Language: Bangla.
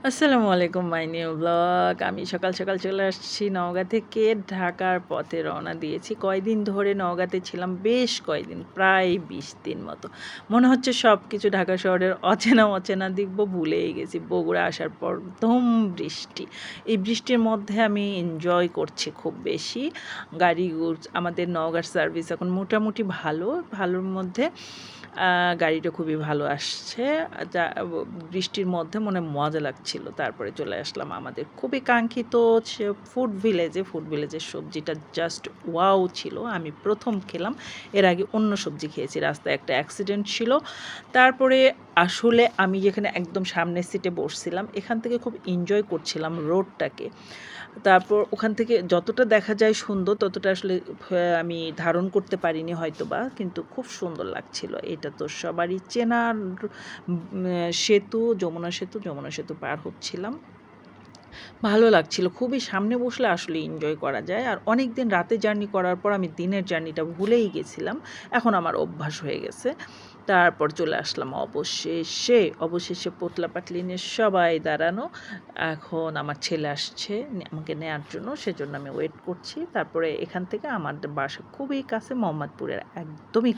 আসসালামু আলাইকুম মাই নিউ ব্লগ। আমি সকাল সকাল চলে আসছি নওগাঁ থেকে, ঢাকার পথে রওনা দিয়েছি। কয়দিন ধরে নওগাঁতে ছিলাম, বেশ কয়দিন, প্রায় ২০ দিন মতো। মনে হচ্ছে সব কিছু ঢাকা শহরের অচেনা অচেনা দেখব, ভুলেই গেছি। বগুড়া আসার পর ধুম বৃষ্টি। এই বৃষ্টির মধ্যে আমি এনজয় করছি খুব বেশি। আমাদের নওগাঁর সার্ভিস এখন মোটামুটি ভালোর মধ্যে। গাড়িটা খুবই ভালো আসছে। যা বৃষ্টির মধ্যে মনে মজা লাগছিল। তারপরে চলে আসলাম আমাদের খুবই কাঙ্ক্ষিত ফুড ভিলেজের সবজিটা জাস্ট ওয়াও ছিল। আমি প্রথম খেলাম, এর আগে অন্য সবজি খেয়েছি। রাস্তায় একটা অ্যাক্সিডেন্ট ছিল। তারপরে আসলে আমি যেখানে একদম সামনের সিটে বসছিলাম, এখান থেকে খুব এনজয় করছিলাম রোডটাকে। তারপর ওখান থেকে যতটা দেখা যায় সুন্দর, ততটা আসলে আমি ধারণ করতে পারিনি হয়তোবা, কিন্তু খুব সুন্দর লাগছিল। এটা তো সবারই চেনা সেতু, যমুনা সেতু পার হচ্ছিলাম। ভালো লাগছিল। খুবই সামনে বসলে আসলে এনজয় করা যায়। আর অনেক দিন রাতে জার্নি করার পর আমি দিনের জার্নিটা ভুলেই গেছিলাম। এখন আমার অভ্যাস হয়ে গেছে। তারপর চলে আসলাম অবশেষে পোতলা পাটলি নিয়ে সবাই দাঁড়ানো। এখন আমার ছেলে আসছে আমাকে নেয়ার জন্য, সেজন্য আমি ওয়েট করছি। তারপরে এখান থেকে আমার বাসা খুবই কাছে, মোহাম্মদপুরের একদমই